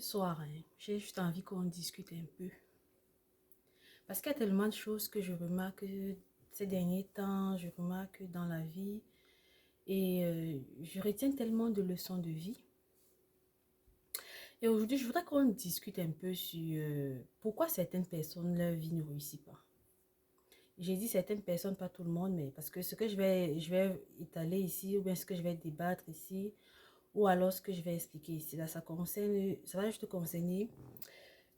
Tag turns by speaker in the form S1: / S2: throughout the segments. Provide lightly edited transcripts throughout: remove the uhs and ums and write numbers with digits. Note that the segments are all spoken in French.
S1: soir, j'ai juste envie qu'on discute un peu. Parce qu'il y a tellement de choses que je remarque ces derniers temps, je remarque dans la vie. Et je retiens tellement de leçons de vie. Et aujourd'hui, je voudrais qu'on discute un peu sur pourquoi certaines personnes, leur vie ne réussit pas. J'ai dit certaines personnes, pas tout le monde, mais parce que ce que je vais étaler ici, ou bien ce que je vais débattre ici, ou alors ce que je vais expliquer ici, là, ça va juste concerner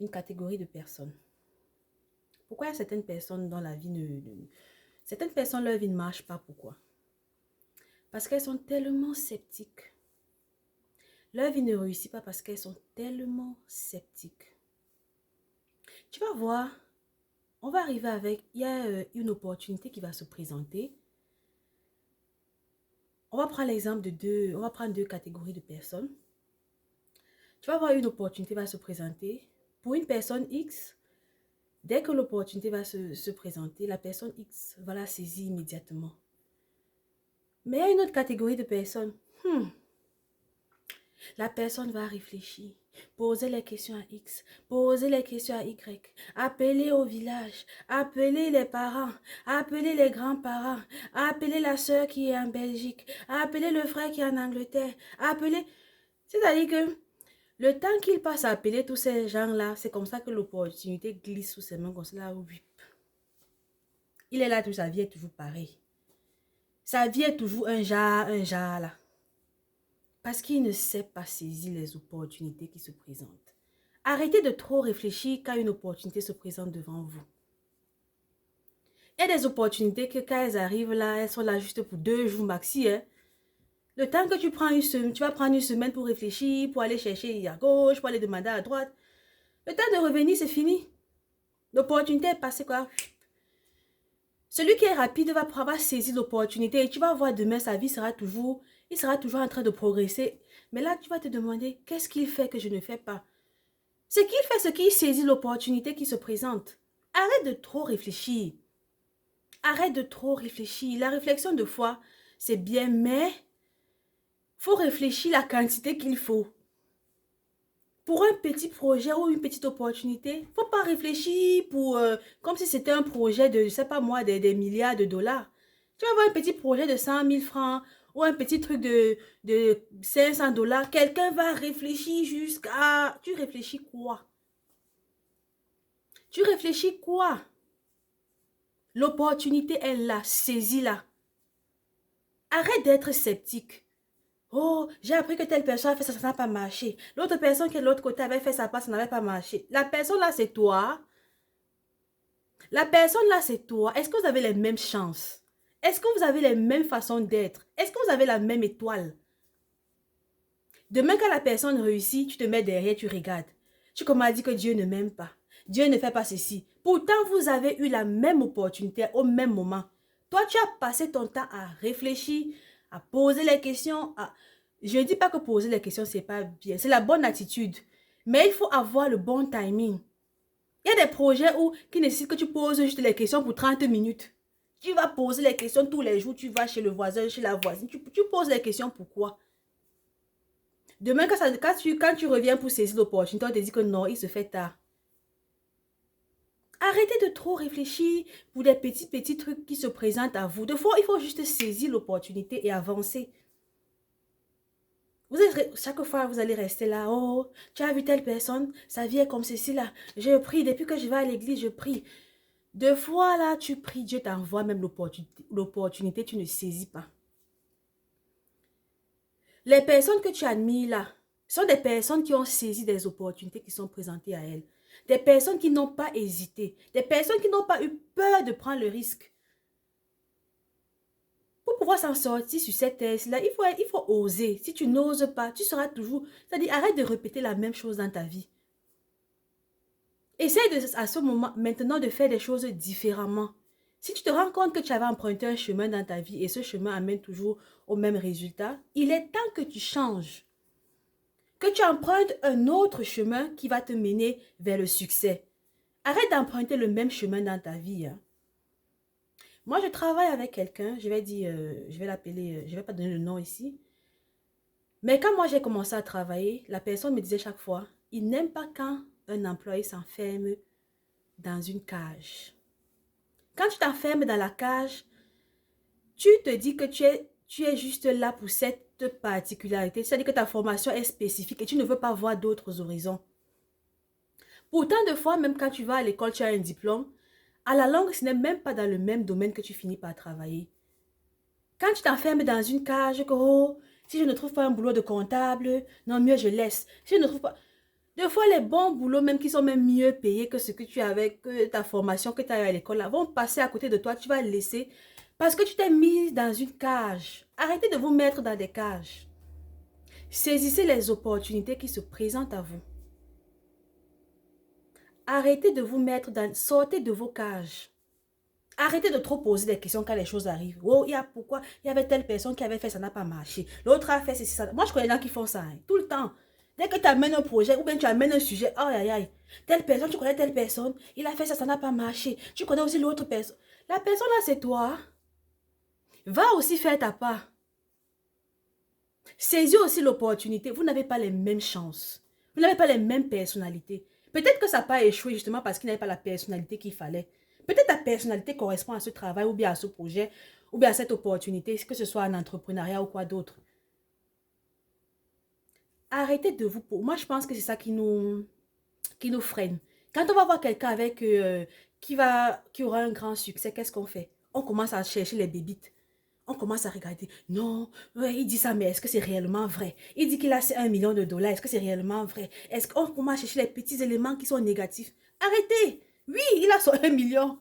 S1: une catégorie de personnes. Pourquoi il y a certaines personnes dans la vie certaines personnes, leur vie ne marche pas, pourquoi? Parce qu'elles sont tellement sceptiques. Leur vie ne réussit pas parce qu'elles sont tellement sceptiques. Tu vas voir, on va arriver avec, il y a une opportunité qui va se présenter. On va prendre l'exemple on va prendre deux catégories de personnes. Tu vas voir, une opportunité va se présenter. Pour une personne X, dès que l'opportunité va se présenter, la personne X va la saisir immédiatement. Mais il y a une autre catégorie de personnes. La personne va réfléchir, poser les questions à X, poser les questions à Y, appeler au village, appeler les parents, appeler les grands-parents, appeler la soeur qui est en Belgique, appeler le frère qui est en Angleterre, appeler... C'est-à-dire que le temps qu'il passe à appeler tous ces gens-là, c'est comme ça que l'opportunité glisse sous ses mains, comme ça, là, oui. Il est là, toute sa vie est toujours pareil. Sa vie est toujours un jar là. Parce qu'il ne sait pas saisir les opportunités qui se présentent. Arrêtez de trop réfléchir quand une opportunité se présente devant vous. Il y a des opportunités que quand elles arrivent là, elles sont là juste pour 2 jours maxi. Le temps que tu prends tu vas prendre une semaine pour réfléchir, pour aller chercher à gauche, pour aller demander à droite. Le temps de revenir, c'est fini. L'opportunité est passée quoi. Celui qui est rapide va saisir l'opportunité et tu vas voir demain, sa vie sera toujours, il sera toujours en train de progresser. Mais là, tu vas te demander, qu'est-ce qu'il fait que je ne fais pas? Ce qu'il fait, c'est qu'il saisit l'opportunité qui se présente. Arrête de trop réfléchir. Arrête de trop réfléchir. La réflexion de foi, c'est bien, mais il faut réfléchir la quantité qu'il faut. Pour un petit projet ou une petite opportunité, il ne faut pas réfléchir comme si c'était un projet de, je ne sais pas moi, des milliards de dollars. Tu vas avoir un petit projet de 100 000 francs ou un petit truc de 500 dollars. Quelqu'un va réfléchir jusqu'à... Tu réfléchis quoi? Tu réfléchis quoi? L'opportunité est là, saisis-la. Arrête d'être sceptique. Oh, j'ai appris que telle personne a fait ça, ça n'a pas marché. L'autre personne qui est de l'autre côté avait fait ça, ça n'avait pas marché. La personne là, c'est toi. La personne là, c'est toi. Est-ce que vous avez les mêmes chances? Est-ce que vous avez les mêmes façons d'être? Est-ce que vous avez la même étoile? Demain, quand la personne réussit, tu te mets derrière, tu regardes. Tu commences à dire que Dieu ne m'aime pas. Dieu ne fait pas ceci. Pourtant, vous avez eu la même opportunité au même moment. Toi, tu as passé ton temps à réfléchir, à poser les questions. Je ne dis pas que poser les questions, ce n'est pas bien. C'est la bonne attitude. Mais il faut avoir le bon timing. Il y a des projets qui nécessitent que tu poses juste les questions pour 30 minutes. Tu vas poser les questions tous les jours. Tu vas chez le voisin, chez la voisine. Tu poses les questions pourquoi? Demain, quand tu reviens pour saisir l'opportunité, on te dit que non, il se fait tard. Arrêtez de trop réfléchir pour des petits trucs qui se présentent à vous. Des fois, il faut juste saisir l'opportunité et avancer. Chaque fois, vous allez rester là. Oh, tu as vu telle personne, sa vie est comme ceci là. Je prie, depuis que je vais à l'église, je prie. 2 fois là, tu pries, Dieu t'envoie même l'opportunité, tu ne saisis pas. Les personnes que tu admires là, sont des personnes qui ont saisi des opportunités qui sont présentées à elles. Des personnes qui n'ont pas hésité. Des personnes qui n'ont pas eu peur de prendre le risque. Pour pouvoir s'en sortir sur cette thèse-là, il faut oser. Si tu n'oses pas, tu seras toujours... C'est-à-dire, arrête de répéter la même chose dans ta vie. Essaye à ce moment, maintenant, de faire des choses différemment. Si tu te rends compte que tu avais emprunté un chemin dans ta vie et ce chemin amène toujours au même résultat, il est temps que tu changes. Que tu empruntes un autre chemin qui va te mener vers le succès. Arrête d'emprunter le même chemin dans ta vie. Moi, je travaille avec quelqu'un, je vais dire, je vais l'appeler, je ne vais pas donner le nom ici. Mais quand moi j'ai commencé à travailler, la personne me disait chaque fois, Ils n'aiment pas quand un employé s'enferme dans une cage. Quand tu t'enfermes dans la cage, tu te dis que tu es juste là pour cette particularité. C'est-à-dire que ta formation est spécifique et tu ne veux pas voir d'autres horizons. Pourtant, de fois, même quand tu vas à l'école, tu as un diplôme. À la longue, ce n'est même pas dans le même domaine que tu finis par travailler. Quand tu t'enfermes dans une cage, que oh, si je ne trouve pas un boulot de comptable, non, mieux je laisse. Si je ne trouve pas... Des fois, les bons boulots, même qui sont même mieux payés que ce que tu avais, que ta formation que tu as eu à l'école, là, vont passer à côté de toi. Tu vas le laisser parce que tu t'es mis dans une cage. Arrêtez de vous mettre dans des cages. Saisissez les opportunités qui se présentent à vous. Arrêtez de vous mettre dans... Sortez de vos cages. Arrêtez de trop poser des questions quand les choses arrivent. Oh, il y a pourquoi? Il y avait telle personne qui avait fait, ça n'a pas marché. L'autre a fait ceci, ça. Moi, je connais des gens qui font ça, hein, tout le temps. Dès que tu amènes un projet ou bien tu amènes un sujet, oh, aïe, aïe. Telle personne, tu connais telle personne, il a fait ça, ça n'a pas marché. Tu connais aussi l'autre personne. La personne là, c'est toi. Va aussi faire ta part. Saisis aussi l'opportunité. Vous n'avez pas les mêmes chances. Vous n'avez pas les mêmes personnalités. Peut-être que ça n'a pas échoué justement parce qu'il n'avait pas la personnalité qu'il fallait. Peut-être ta personnalité correspond à ce travail ou bien à ce projet ou bien à cette opportunité, que ce soit en entrepreneuriat ou quoi d'autre. Arrêtez de vous... Moi, je pense que c'est ça qui nous freine. Quand on va voir quelqu'un avec qui aura un grand succès, qu'est-ce qu'on fait? On commence à chercher les bébites. On commence à regarder. Non, ouais, il dit ça, mais est-ce que c'est réellement vrai? Il dit qu'il a 1 million de dollars. Est-ce que c'est réellement vrai? Est-ce qu'on commence à chercher les petits éléments qui sont négatifs? Arrêtez! Oui, il a son 1 million.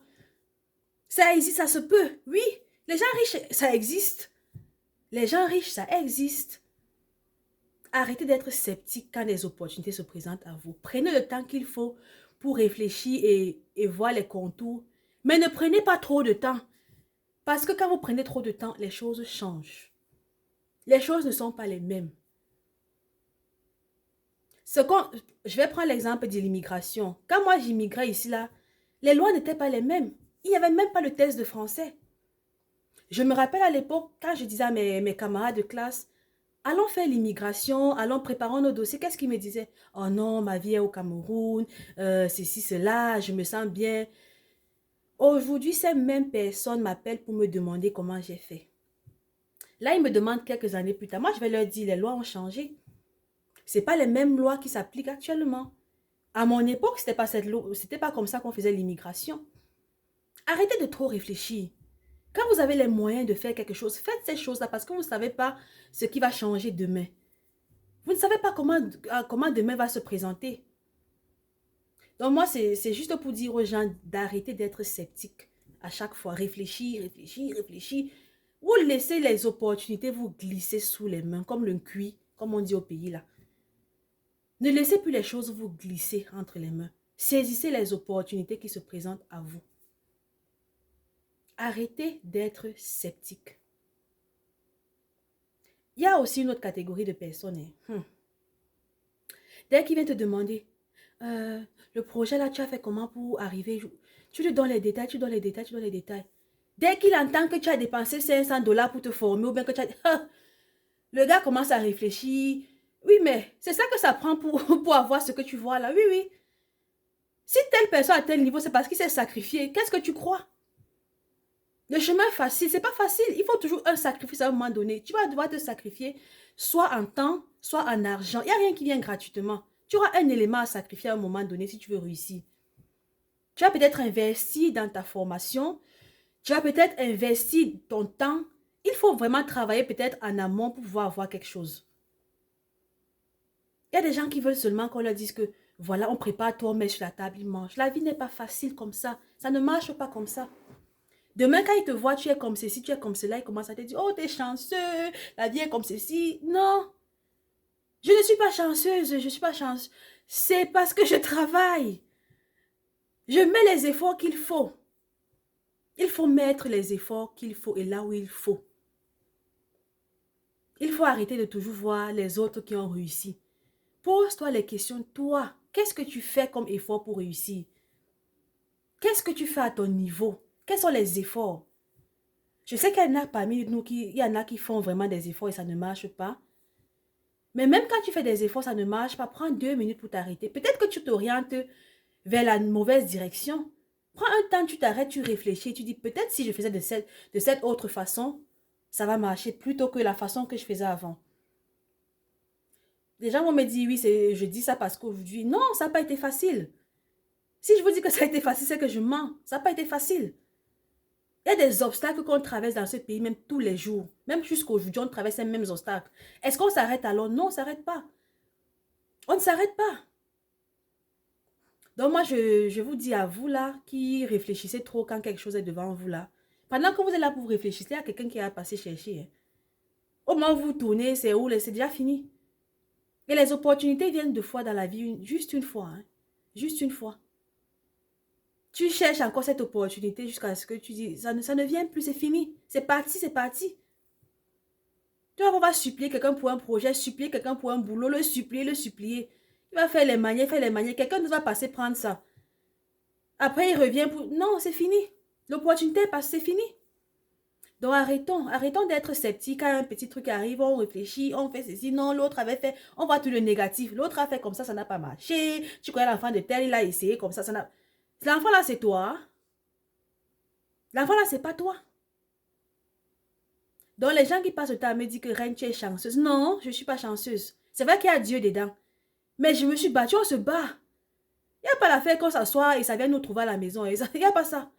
S1: Ça existe, ça se peut. Oui, les gens riches, ça existe. Les gens riches, ça existe. Arrêtez d'être sceptique quand les opportunités se présentent à vous. Prenez le temps qu'il faut pour réfléchir et voir les contours. Mais ne prenez pas trop de temps. Parce que quand vous prenez trop de temps, les choses changent. Les choses ne sont pas les mêmes. Je vais prendre l'exemple de l'immigration. Quand moi j'immigrais ici, là, les lois n'étaient pas les mêmes. Il n'y avait même pas le test de français. Je me rappelle à l'époque, quand je disais à mes camarades de classe, allons faire l'immigration, allons préparer nos dossiers. Qu'est-ce qu'ils me disaient? Oh non, ma vie est au Cameroun, ceci, cela, je me sens bien. Aujourd'hui, ces mêmes personnes m'appellent pour me demander comment j'ai fait. Là, ils me demandent quelques années plus tard. Moi, je vais leur dire, les lois ont changé. Ce n'est pas les mêmes lois qui s'appliquent actuellement. À mon époque, c'était pas comme ça qu'on faisait l'immigration. Arrêtez de trop réfléchir. Quand vous avez les moyens de faire quelque chose, faites ces choses-là parce que vous ne savez pas ce qui va changer demain. Vous ne savez pas comment demain va se présenter. Donc moi, c'est juste pour dire aux gens d'arrêter d'être sceptiques à chaque fois. Réfléchir, réfléchir, réfléchir. Ou laissez les opportunités vous glisser sous les mains, comme le cuit, comme on dit au pays là. Ne laissez plus les choses vous glisser entre les mains. Saisissez les opportunités qui se présentent à vous. Arrêtez d'être sceptique. Il y a aussi une autre catégorie de personnes. Dès qu'il vient te demander, le projet là, tu as fait comment pour arriver? Tu lui donnes les détails, tu donnes les détails, tu donnes les détails. Dès qu'il entend que tu as dépensé 500 dollars pour te former, ou bien que tu as... le gars commence à réfléchir. Oui, mais c'est ça que ça prend pour avoir ce que tu vois là. Oui, oui. Si telle personne à tel niveau, c'est parce qu'il s'est sacrifié. Qu'est-ce que tu crois? Le chemin facile, c'est pas facile. Il faut toujours un sacrifice à un moment donné. Tu vas devoir te sacrifier, soit en temps, soit en argent. Il n'y a rien qui vient gratuitement. Tu auras un élément à sacrifier à un moment donné si tu veux réussir. Tu vas peut-être investir dans ta formation. Tu vas peut-être investir ton temps. Il faut vraiment travailler peut-être en amont pour pouvoir avoir quelque chose. Il y a des gens qui veulent seulement qu'on leur dise que voilà, on prépare toi, on met sur la table, ils mangent. La vie n'est pas facile comme ça. Ça ne marche pas comme ça. Demain, quand ils te voient, tu es comme ceci, tu es comme cela, ils commencent à te dire, oh, t'es chanceux, la vie est comme ceci. Non, je ne suis pas chanceuse, je ne suis pas chanceuse. C'est parce que je travaille. Je mets les efforts qu'il faut. Il faut mettre les efforts qu'il faut et là où il faut. Il faut arrêter de toujours voir les autres qui ont réussi. Pose-toi les questions, toi, qu'est-ce que tu fais comme effort pour réussir? Qu'est-ce que tu fais à ton niveau? Quels sont les efforts? Je sais qu'il y en a parmi nous il y en a qui font vraiment des efforts et ça ne marche pas. Mais même quand tu fais des efforts, ça ne marche pas. Prends 2 minutes pour t'arrêter. Peut-être que tu t'orientes vers la mauvaise direction. Prends un temps, tu t'arrêtes, tu réfléchis, tu dis peut-être si je faisais de cette autre façon, ça va marcher plutôt que la façon que je faisais avant. Les gens vont me dire oui, je dis ça parce qu'aujourd'hui, non, ça n'a pas été facile. Si je vous dis que ça a été facile, c'est que je mens. Ça n'a pas été facile. Il y a des obstacles qu'on traverse dans ce pays, même tous les jours. Même jusqu'aujourd'hui, on traverse les mêmes obstacles. Est-ce qu'on s'arrête alors? Non, on ne s'arrête pas. On ne s'arrête pas. Donc moi, je vous dis à vous là, qui réfléchissez trop quand quelque chose est devant vous là. Pendant que vous êtes là pour réfléchir, il y a quelqu'un qui a passé chercher. Hein. Au moment où vous tournez, c'est où? C'est déjà fini. Et les opportunités viennent 2 fois dans la vie, juste une fois. Hein. Juste une fois. Tu cherches encore cette opportunité jusqu'à ce que tu dis, ça ne vient plus, c'est fini. C'est parti, c'est parti. Tu vois, on va supplier quelqu'un pour un projet, supplier quelqu'un pour un boulot, le supplier, le supplier. Il va faire les manières, faire les manières. Quelqu'un nous va passer prendre ça. Après, il revient pour... Non, c'est fini. L'opportunité est passée, c'est fini. Donc, arrêtons d'être sceptiques. Quand un petit truc arrive, on réfléchit, on fait ceci. Non, l'autre avait fait... On voit tout le négatif. L'autre a fait comme ça n'a pas marché. Tu connais l'enfant de tel, il a essayé comme ça n'a... L'enfant là, c'est toi. L'enfant là, c'est pas toi. Donc, les gens qui passent le temps à me dire que Reine, tu es chanceuse. Non, je ne suis pas chanceuse. C'est vrai qu'il y a Dieu dedans. Mais je me suis battue, on se bat. Il n'y a pas l'affaire qu'on s'assoit et ça vient nous trouver à la maison. Il n'y a pas ça.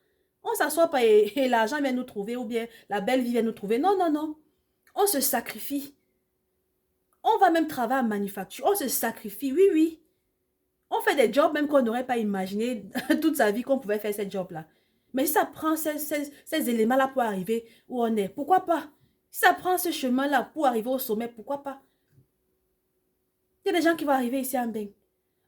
S1: On ne s'assoit pas et l'argent vient nous trouver ou bien la belle vie vient nous trouver. Non, non, non. On se sacrifie. On va même travailler en manufacture. On se sacrifie, oui, oui. On fait des jobs même qu'on n'aurait pas imaginé toute sa vie qu'on pouvait faire ces jobs-là. Mais si ça prend ces éléments-là pour arriver où on est, pourquoi pas? Si ça prend ce chemin-là pour arriver au sommet, pourquoi pas? Il y a des gens qui vont arriver ici en bain.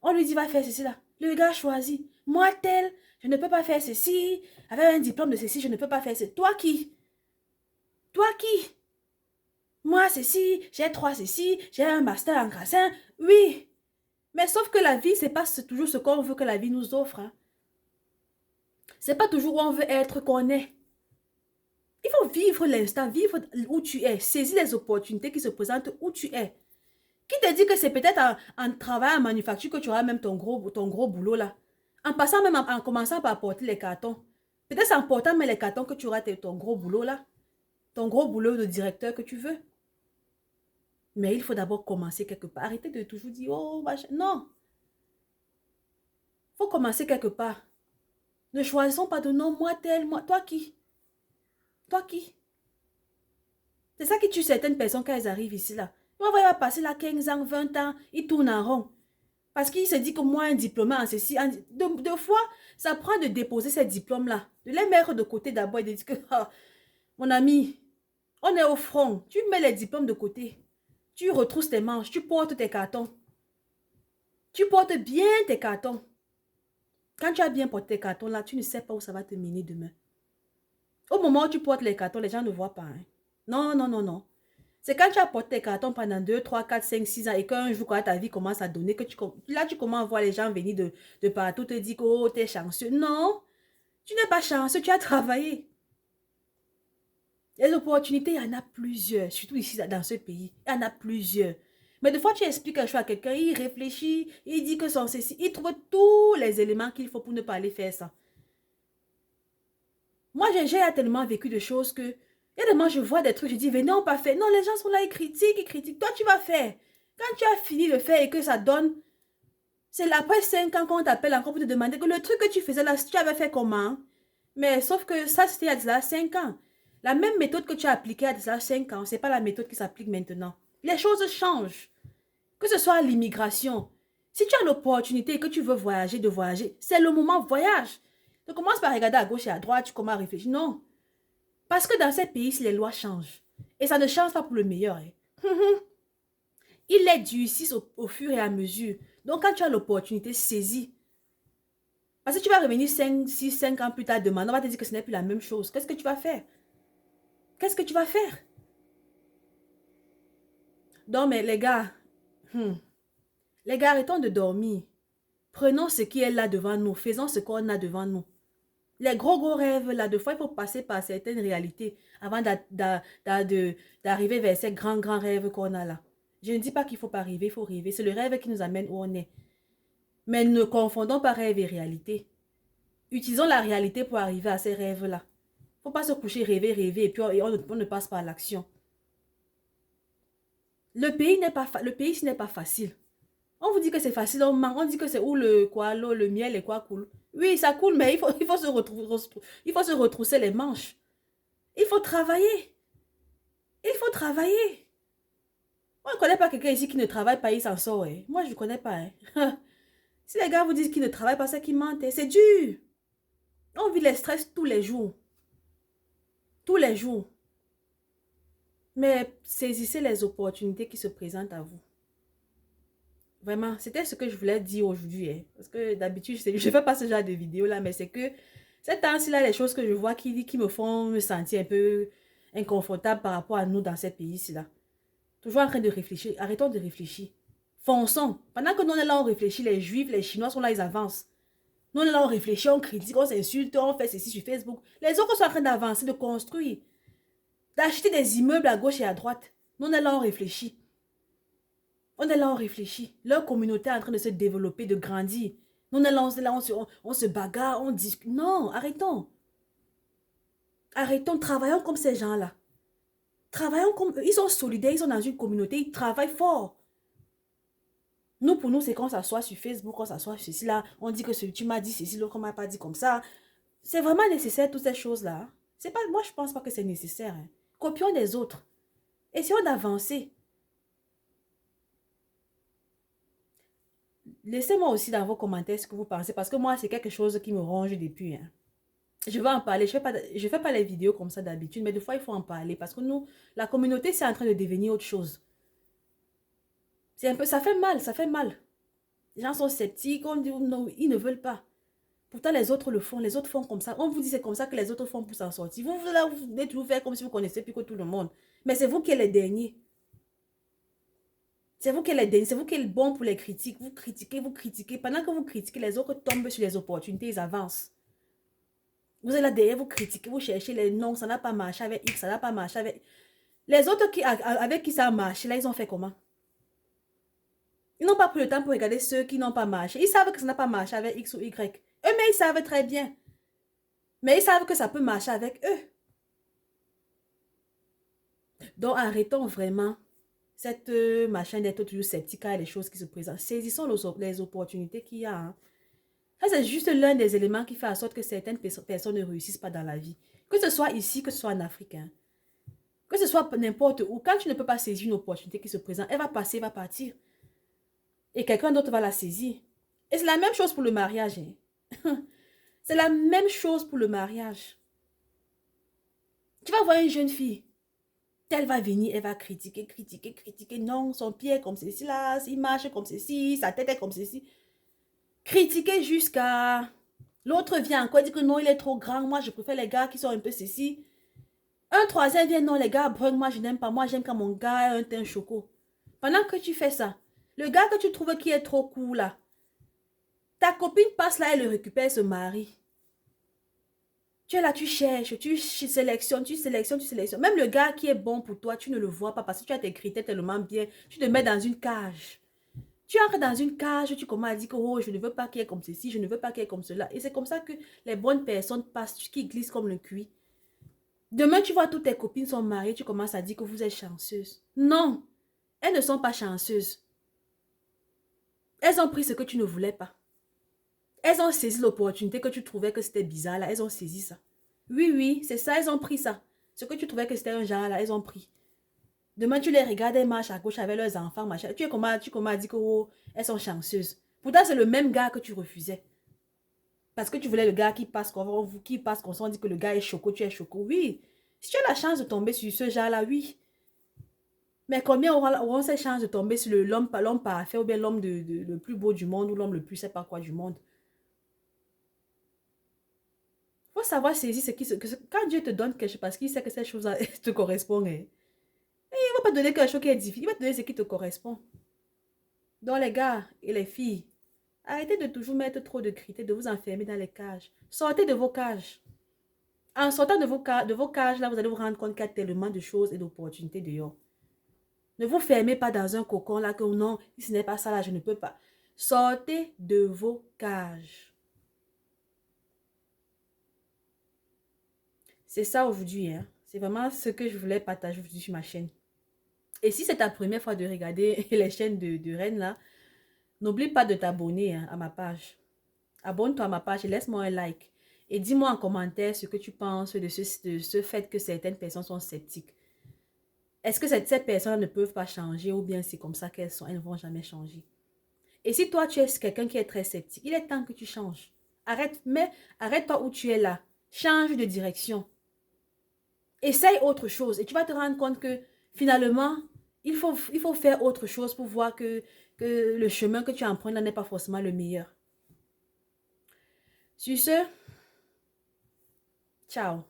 S1: On lui dit, va faire ceci là. Le gars choisit. Moi, tel, je ne peux pas faire ceci. Avec un diplôme de ceci, je ne peux pas faire ceci. Toi qui? Toi qui? Moi, ceci, j'ai 3 ceci, j'ai un master en grassin. Oui. Mais sauf que la vie, c'est pas toujours ce qu'on veut que la vie nous offre. Hein. C'est pas toujours où on veut être qu'on est. Il faut vivre l'instant, vivre où tu es. Saisir les opportunités qui se présentent où tu es. Qui te dit que c'est peut-être en travaillant en manufacture que tu auras même ton gros boulot là. En passant même, en commençant par porter les cartons. Peut-être c'est en portant même les cartons que tu auras ton gros boulot là. Ton gros boulot de directeur que tu veux. Mais il faut d'abord commencer quelque part. Arrêtez de toujours dire, oh, machin. Non. Il faut commencer quelque part. Ne choisissons pas de nom, moi tel, moi. Toi qui? Toi qui? C'est ça qui tue certaines personnes quand elles arrivent ici là. On va passer là 15 ans, 20 ans, ils tournent en rond. Parce qu'il se dit que moi, un diplôme en ceci, deux fois, ça prend de déposer ces diplômes-là. De les mettre de côté d'abord et de dire que, oh, mon ami, on est au front. Tu mets les diplômes de côté. Tu retrousses tes manches, tu portes tes cartons. Tu portes bien tes cartons. Quand tu as bien porté tes cartons là, tu ne sais pas où ça va te mener demain. Au moment où tu portes les cartons, les gens ne voient pas. Hein. Non, non, non, non. C'est quand tu as porté tes cartons pendant 2, 3, 4, 5, 6 ans et qu'un jour, quand ta vie commence à donner, que là, tu commences à voir les gens venir de partout, te dire que oh, t'es chanceux. Non, tu n'es pas chanceux, tu as travaillé. Les opportunités, il y en a plusieurs, surtout ici, dans ce pays. Il y en a plusieurs. Mais des fois, tu expliques quelque chose à quelqu'un, il réfléchit, il dit que son ceci, il trouve tous les éléments qu'il faut pour ne pas aller faire ça. Moi, j'ai tellement vécu de choses que, et tellement je vois des trucs, je dis, venez, on pas faire. Non, les gens sont là, ils critiquent, ils critiquent. Toi, tu vas faire. Quand tu as fini de faire et que ça donne, c'est après 5 ans qu'on t'appelle encore pour te demander que le truc que tu faisais là, tu avais fait comment? Mais sauf que ça, c'était il y a 5 ans. La même méthode que tu as appliquée il y a 5 ans, c'est pas la méthode qui s'applique maintenant. Les choses changent. Que ce soit l'immigration. Si tu as l'opportunité et que tu veux voyager, de voyager, c'est le moment voyage. Ne commence par regarder à gauche et à droite, tu commences à réfléchir. Non. Parce que dans ces pays, les lois changent. Et ça ne change pas pour le meilleur. Hein. Il est dû ici au fur et à mesure. Donc, quand tu as l'opportunité, saisis. Parce que tu vas revenir 5, 6, 5 ans plus tard demain. On va te dire que ce n'est plus la même chose. Qu'est-ce que tu vas faire? Qu'est-ce que tu vas faire? Non, mais les gars, arrêtons de dormir. Prenons ce qui est là devant nous. Faisons ce qu'on a devant nous. Les gros rêves, là, de fois, il faut passer par certaines réalités avant d'arriver vers ces grands rêves qu'on a là. Je ne dis pas qu'il ne faut pas rêver, il faut rêver. C'est le rêve qui nous amène où on est. Mais ne confondons pas rêve et réalité. Utilisons la réalité pour arriver à ces rêves-là. Il ne faut pas se coucher, rêver, rêver, et puis on ne passe pas à l'action. Le pays, ce n'est pas facile. On vous dit que c'est facile, on dit que c'est où l'eau, le miel et quoi coule. Oui, ça coule, mais il faut se retrousser les manches. Il faut travailler. Il faut travailler. Moi, je ne connais pas quelqu'un ici qui ne travaille pas, il s'en sort. Hein. Moi, je ne connais pas. Hein. Si les gars vous disent qu'ils ne travaillent pas, c'est qu'ils mentent. C'est dur. On vit les stress tous les jours. Tous les jours. Mais saisissez les opportunités qui se présentent à vous. Vraiment, c'était ce que je voulais dire aujourd'hui. Hein. Parce que d'habitude, je ne fais pas ce genre de vidéo là, mais c'est que ces temps-ci là, les choses que je vois qui me font me sentir un peu inconfortable par rapport à nous dans ces pays-ci là. Toujours en train de réfléchir. Arrêtons de réfléchir. Fonçons. Pendant que nous on est là, on réfléchit, les Juifs, les Chinois sont là, ils avancent. Nous on est là, on réfléchit, on critique, on s'insulte, on fait ceci sur Facebook. Les autres sont en train d'avancer, de construire, d'acheter des immeubles à gauche et à droite. Nous on est là, on réfléchit. On est là, on réfléchit. Leur communauté est en train de se développer, de grandir. Nous on est là, on se bagarre, on discute. Non, arrêtons. Arrêtons, travaillons comme ces gens-là. Travaillons comme eux. Ils sont solidaires, ils sont dans une communauté, ils travaillent fort. Nous, pour nous, c'est qu'on s'assoit sur Facebook, on s'assoit sur ceci là, on dit que tu m'as dit ceci, l'autre m'a pas dit comme ça. C'est vraiment nécessaire, toutes ces choses-là. C'est pas, moi, je pense pas que c'est nécessaire. Hein. Copions des autres. Essayons d'avancer. Laissez-moi aussi dans vos commentaires ce que vous pensez, parce que moi, c'est quelque chose qui me ronge depuis. Hein. Je vais en parler. Je fais pas les vidéos comme ça d'habitude, mais des fois, il faut en parler, parce que nous, la communauté, c'est en train de devenir autre chose. C'est un peu, ça fait mal, ça fait mal. Les gens sont sceptiques, on dit non, ils ne veulent pas. Pourtant, les autres le font, les autres font comme ça. On vous dit c'est comme ça que les autres font pour s'en sortir. Vous venez toujours faire comme si vous connaissez plus que tout le monde. Mais c'est vous qui êtes les derniers. C'est vous qui êtes les derniers, c'est vous qui êtes bon pour les critiques. Vous critiquez, vous critiquez. Pendant que vous critiquez, les autres tombent sur les opportunités, ils avancent. Vous êtes là derrière, vous critiquez, vous cherchez les noms, ça n'a pas marché avec X, ça n'a pas marché avec... Les autres avec qui ça a marché, là, ils ont fait comment? Ils n'ont pas pris le temps pour regarder ceux qui n'ont pas marché. Ils savent que ça n'a pas marché avec X ou Y. Eux, mais ils savent très bien. Mais ils savent que ça peut marcher avec eux. Donc, arrêtons vraiment cette machin d'être toujours sceptique à les choses qui se présentent. Saisissons les opportunités qu'il y a. Hein. Ça, c'est juste l'un des éléments qui fait en sorte que certaines personnes ne réussissent pas dans la vie. Que ce soit ici, que ce soit en Afrique. Hein. Que ce soit n'importe où. Quand tu ne peux pas saisir une opportunité qui se présente, elle va passer, elle va partir. Et quelqu'un d'autre va la saisir. Et c'est la même chose pour le mariage. Hein. C'est la même chose pour le mariage. Tu vas voir une jeune fille. Elle va venir, elle va critiquer, critiquer, critiquer. Non, son pied est comme ceci là, il marche comme ceci, sa tête est comme ceci. Critiquer jusqu'à... L'autre vient encore dire que non, il est trop grand. Moi, je préfère les gars qui sont un peu ceci. Un troisième vient, non, les gars bruns, moi, je n'aime pas. Moi, j'aime quand mon gars a un teint choco. Pendant que tu fais ça, le gars que tu trouves qui est trop cool là, ta copine passe là, elle le récupère, elle se marie. Tu es là, tu cherches, tu sélectionnes, tu sélectionnes, tu sélectionnes. Même le gars qui est bon pour toi, tu ne le vois pas parce que tu as tes critères tellement bien. Tu te mets dans une cage. Tu entres dans une cage, tu commences à dire que oh, je ne veux pas qu'il y ait comme ceci, je ne veux pas qu'il y ait comme cela. Et c'est comme ça que les bonnes personnes passent, qui glissent comme le cuir. Demain, tu vois toutes tes copines sont mariées, tu commences à dire que vous êtes chanceuse. Non, elles ne sont pas chanceuses. Elles ont pris ce que tu ne voulais pas. Elles ont saisi l'opportunité que tu trouvais que c'était bizarre là. Elles ont saisi ça. Oui, oui, c'est ça, elles ont pris ça. Ce que tu trouvais que c'était un genre là, elles ont pris. Demain, tu les regardes, elles marchent à gauche avec leurs enfants, machin. Tu commences à dire que oh, elles sont chanceuses. Pourtant, c'est le même gars que tu refusais. Parce que tu voulais le gars qui passe comme ça, on dit que le gars est choco, tu es choco. Oui, si tu as la chance de tomber sur ce genre là, oui. Mais combien auront cette chance de tomber sur l'homme parfait ou bien l'homme le plus beau du monde ou l'homme le plus je sais pas quoi du monde? Il faut savoir saisir ce qui se... Quand Dieu te donne quelque chose, parce qu'il sait que cette chose-là te correspond. Hein. Et il ne va pas te donner quelque chose qui est difficile. Il va te donner ce qui te correspond. Donc les gars et les filles, arrêtez de toujours mettre trop de critères, de vous enfermer dans les cages. Sortez de vos cages. En sortant de vos cages, là, vous allez vous rendre compte qu'il y a tellement de choses et d'opportunités dehors. Ne vous fermez pas dans un cocon là que non, si ce n'est pas ça là, je ne peux pas. Sortez de vos cages. C'est ça aujourd'hui, hein. C'est vraiment ce que je voulais partager aujourd'hui sur ma chaîne. Et si c'est ta première fois de regarder les chaînes de Reine là, n'oublie pas de t'abonner à ma page. Abonne-toi à ma page et laisse-moi un like. Et dis-moi en commentaire ce que tu penses de ce fait que certaines personnes sont sceptiques. Est-ce que ces personnes ne peuvent pas changer ou bien c'est comme ça qu'elles sont, elles ne vont jamais changer? Et si toi, tu es quelqu'un qui est très sceptique, il est temps que tu changes. Arrête-toi où tu es là. Change de direction. Essaye autre chose et tu vas te rendre compte que finalement, il faut faire autre chose pour voir que le chemin que tu empruntes là n'est pas forcément le meilleur. Sur ce, ciao.